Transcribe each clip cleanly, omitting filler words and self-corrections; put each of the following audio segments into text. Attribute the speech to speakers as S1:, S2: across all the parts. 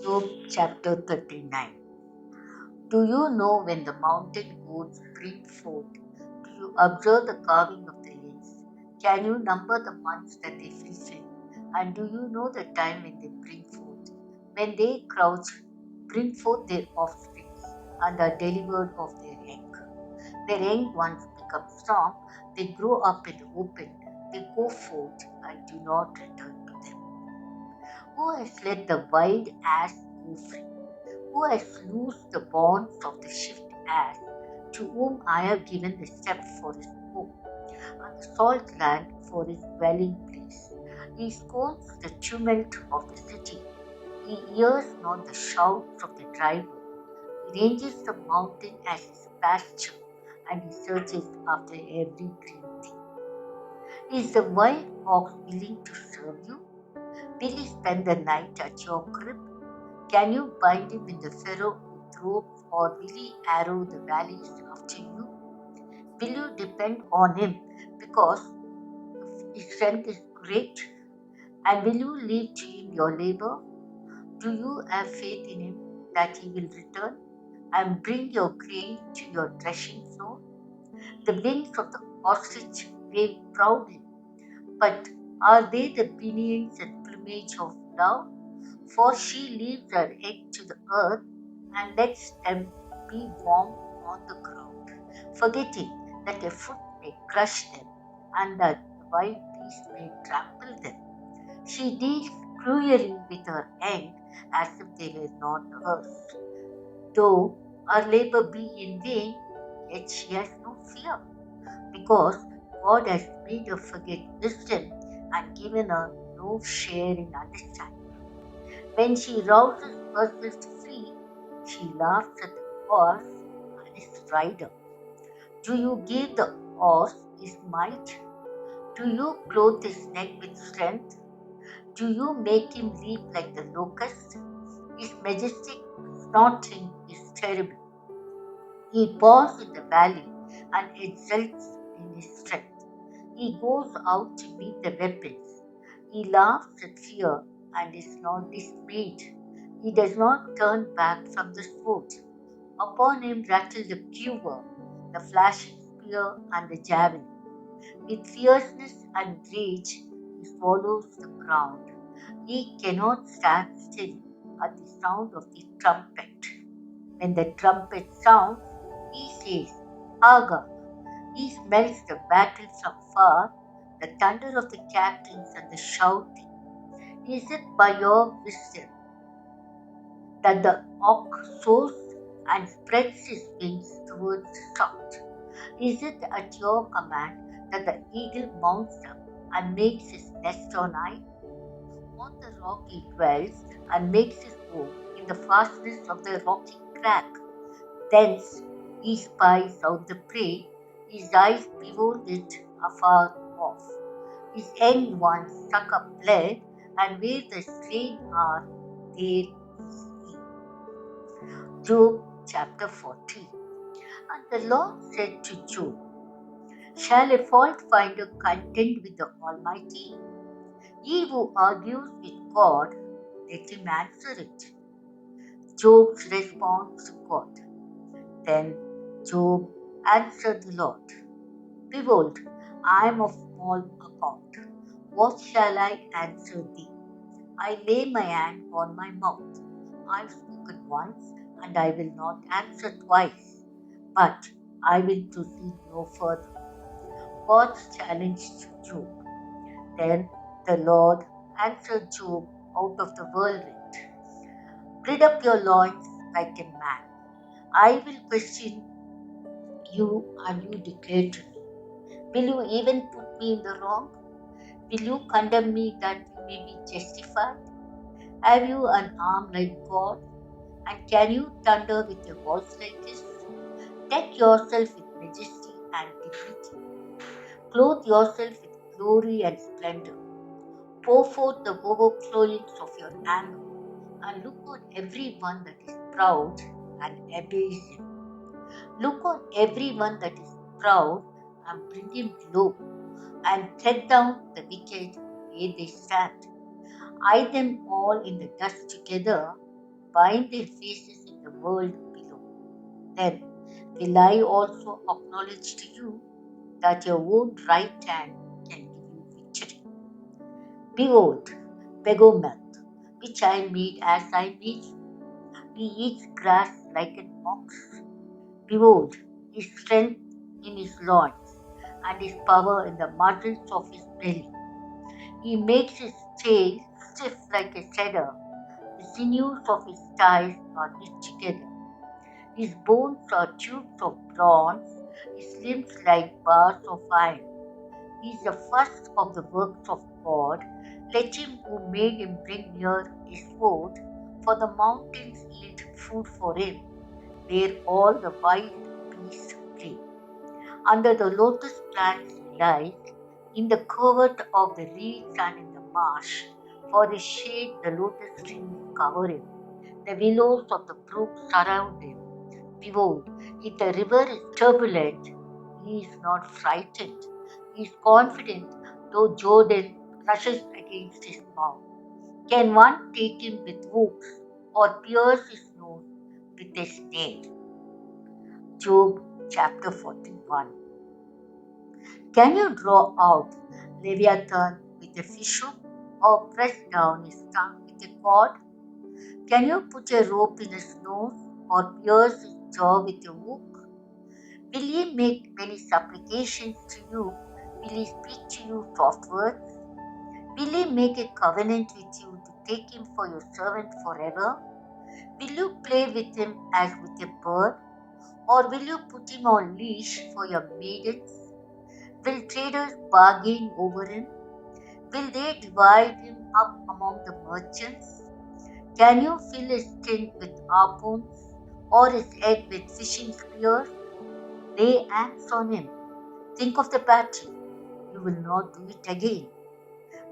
S1: Job chapter 39. Do you know when the mountain goats bring forth? Do you observe the carving of the hills? Can you number the months that they fulfill? And do you know the time when they bring forth? When they crouch, bring forth their offspring and are delivered of their young. Their young ones become strong, they grow up in the open, they go forth and do not return to them. Who has let the wild ass go free? Who has loosed the bonds of the swift ass, to whom I have given the steppe for his home, and the salt land for his dwelling place. He scorns the tumult of the city. He hears not the shouts of the driver. He ranges the mountain as his pasture, and he searches after every green thing. Is the wild ox willing to serve you? Will he spend the night at your crib? Can you bind him in the furrow with ropes, or will he arrow the valleys after you? Will you depend on him because his strength is great? And will you leave to him your labor? Do you have faith in him that he will return and bring your grain to your threshing floor? The wings of the ostrich wave proudly, but are they the pinions and plumage of dove? For she leaves her egg to the earth and lets them be warm on the ground, forgetting that a foot may crush them and that the wild beast may trample them. She deals cruelly with her young as if they were not hers. Though her labor be in vain, yet she has no fear, because God has made her forget wisdom and given her no share in understanding. When she rouses herself to flee, she laughs at the horse and his rider. Do you give the horse his might? Do you clothe his neck with strength? Do you make him leap like the locust? His majestic snorting is terrible. He paws in the valley and exults in his strength. He goes out to meet the weapons. He laughs at fear and is not dismayed. He does not turn back from the sword. Upon him rattle the quiver, the flashing spear, and the javelin. With fierceness and rage, he swallows the ground. He cannot stand still at the sound of the trumpet. When the trumpet sounds, he says, Aga. He smells the battle from far, the thunder of the captains and the shouting. Is it by your wisdom that the ox soars and spreads his wings towards the south? Is it at your command that the eagle mounts up and makes his nest on high? On the rock he dwells and makes his home in the fastness of the rocky crag. Thence he spies out the prey, his eyes behold it afar off. His young ones suck up blood, and where the slain are, there is he. Job chapter 14. And the Lord said to Job, Shall a fault finder contend with the Almighty? He who argues with God, let him answer it. Job's response to God. Then Job answered the Lord, Behold, I am of small account. What shall I answer thee? I lay my hand on my mouth. I have spoken once, and I will not answer twice, but I will proceed no further. God's challenge to Job. Then the Lord answered Job out of the whirlwind. Gird up your loins like a man. I will question you, and you declare to me. Will you even put me in the wrong? Will you condemn me that you may be justified? Have you an arm like God? And can you thunder with a voice like this? Deck yourself with majesty and dignity. Clothe yourself with glory and splendor. Pour forth the overflowings of your anger, and look on every one that is proud and abase him. Look on every one that is proud and bring him low, and tread down the wicked where they stand. Hide them all in the dust together, bind their faces in the world below. Then will I also acknowledge to you that your own right hand can give you victory. Behold, Begomet, which I made as I made you. He eats grass like an ox. Behold, his strength in his loins, and his power in the muscles of his belly. He makes his tail stiff like a cedar. The sinews of his thighs are knit together. His bones are tubes of bronze, his limbs like bars of iron. He is the first of the works of God. Let him who made him bring near his sword, for the mountains yield food for him, where all the wild beasts play. Under the lotus plants he lies, in the covert of the reeds and in the marsh. For his shade the lotus trees cover him, the willows of the brook surround him. Behold, if the river is turbulent, he is not frightened. He is confident, though Jordan rushes against his mouth. Can one take him with hooks or pierce his nose with a snare? Job chapter 41. Can you draw out Leviathan with a fish hook or press down his tongue with a cord? Can you put a rope in his nose or pierce his jaw with a hook? Will he make many supplications to you? Will he speak to you soft words? Will he make a covenant with you to take him for your servant forever? Will you play with him as with a bird? Or will you put him on leash for your maidens? Will traders bargain over him? Will they divide him up among the merchants? Can you fill his tent with harpoons or his head with fishing spears? Lay hands on him. Think of the battle. You will not do it again.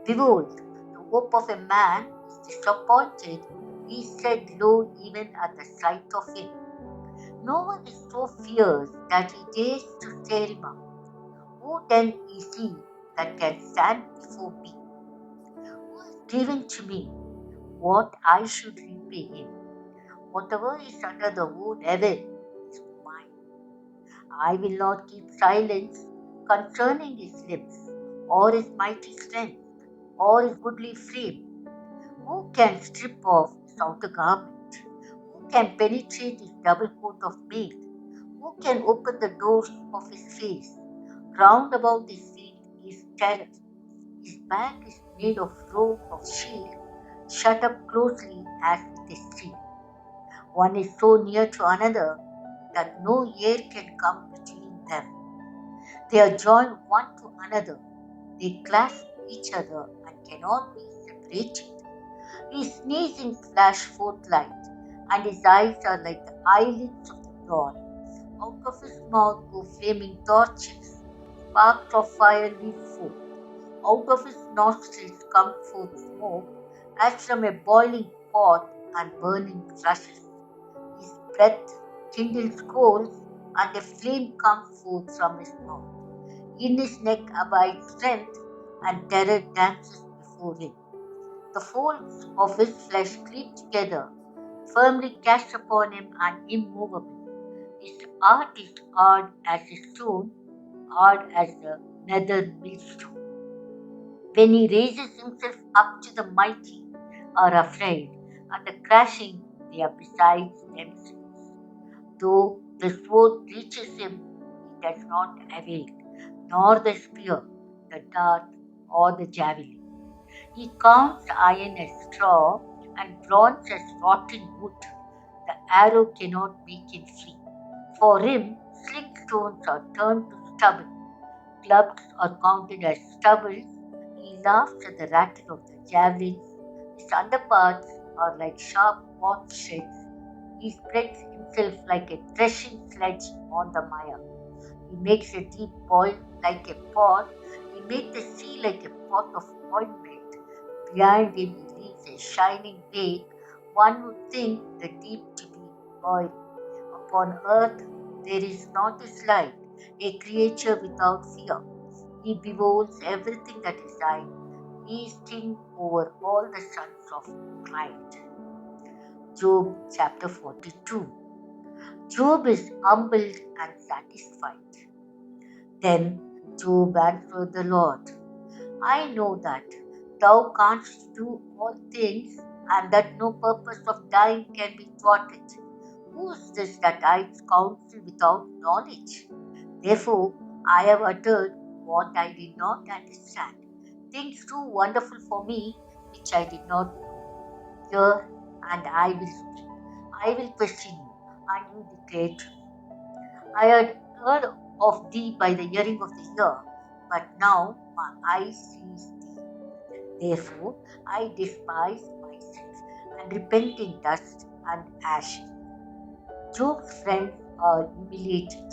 S1: Behold, the hope of a man is disappointed. He is set low even at the sight of him. No one is so fierce that he dares to tear him up. Who then is he that can stand before me? Who has given to me what I should repay him? Whatever is under the whole heaven is mine. I will not keep silence concerning his lips, or his mighty strength, or his goodly frame. Who can strip off his outer garment? Who can penetrate his double coat of mail? Who can open the doors of his face? Round about his feet is terror. His back is made of rope of shield, shut up closely as with a steel. One is so near to another that no air can come between them. They are joined one to another. They clasp each other and cannot be separated. His sneezing flash forth light, and his eyes are like the eyelids of the dawn. Out of his mouth go flaming torches, sparks of fire leap forth. Out of his nostrils come forth smoke, as from a boiling pot and burning rushes. His breath kindles coals, and a flame comes forth from his mouth. In his neck abides strength, and terror dances before him. The folds of his flesh cleave together, firmly cast upon him and immovable. His heart is hard as a stone, hard as the nether millstone. When he raises himself up to the mighty are afraid, and the crashing they are beside themselves. Though the sword reaches him, it does not avail, nor the spear, the dart, or the javelin. He counts iron as straw and bronze as rotten wood. The arrow cannot make him flee. For him, sling stones are turned to stubble. Clubs are counted as stubble. He laughs at the rattle of the javelins. His underparts are like sharp pot shreds. He spreads himself like a threshing sledge on the mire. He makes a deep boil like a pot. He makes the sea like a pot of ointment. Behind him he leaves a shining lake. One would think the deep to be boiling. Upon earth there is not his like, a creature without fear. He beholds everything that is high. He is king over all the sons of light. Job chapter 42. Job is humbled and satisfied. Then Job answered the Lord, I know that thou canst do all things, and that no purpose of thine can be thwarted. Who is this that hides counsel without knowledge? Therefore, I have uttered what I did not understand, things too wonderful for me, which I did not know. Hear, and I will speak. I will question you, and you declare to me. I had heard of thee by the hearing of the ear, but now my eye sees thee. Therefore, I despise myself and repent in dust and ashes. Job's friends are humiliated.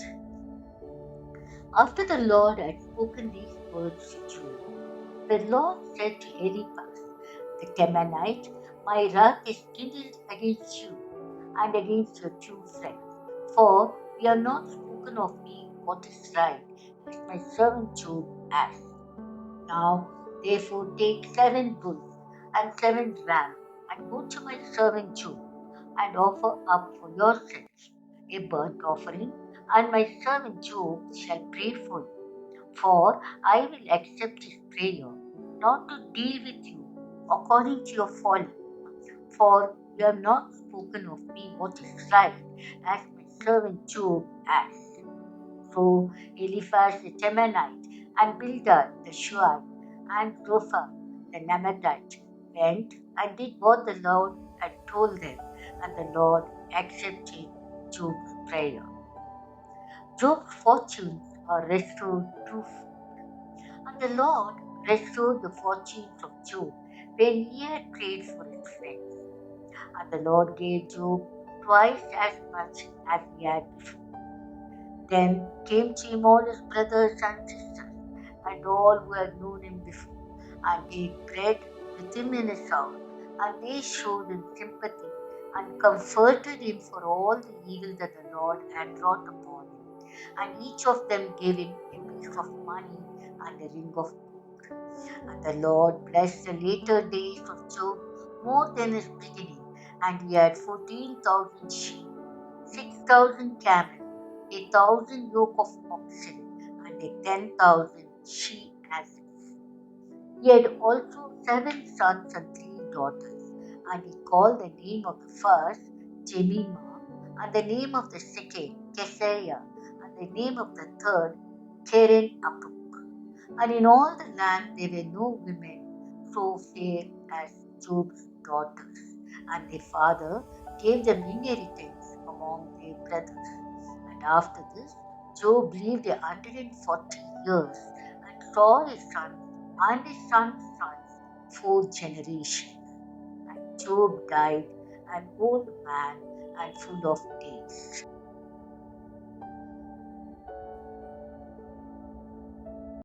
S1: After the Lord had spoken these words to Job, the Lord said to Eliphaz the Temanite, my wrath is kindled against you and against your two friends. For ye have not spoken of me what is right, as my servant Job has. Now, therefore, take 7 bulls and 7 rams, and go to my servant Job, and offer up for your sins a burnt offering, and my servant Job shall pray for you. For I will accept his prayer, not to deal with you according to your folly. For you have not spoken of me what is right, as my servant Job has. So Eliphaz the Temanite, and Bildad the Shuhite, and Zophar the Namathite went and did what the Lord had told them, and the Lord accepted Job's prayer. Job's fortunes are restored twofold, and the Lord restored the fortunes of Job when he had prayed for his friends. And the Lord gave Job twice as much as he had before. Then came to him all his brothers and sisters, and all who had known him before, and ate bread with him in his house, and they showed him sympathy and comforted him for all the evil that the Lord had brought upon him. And each of them gave him a piece of money and a ring of gold. And the Lord blessed the later days of Job more than his beginning, and he had 14,000 sheep, 6,000 camels, 1,000 yoke of oxen, and 10,000 she asses. He had also 7 sons and 3 daughters, and he called the name of the first Jemimah, and the name of the second Keseah, and the name of the third Keren Apuk. And in all the land there were no women so fair as Job's daughters, and their father gave them inheritance among their brothers. And after this, Job lived 140 years and saw his sons and his sons' sons 4 generations. And Job died an old man and full of days.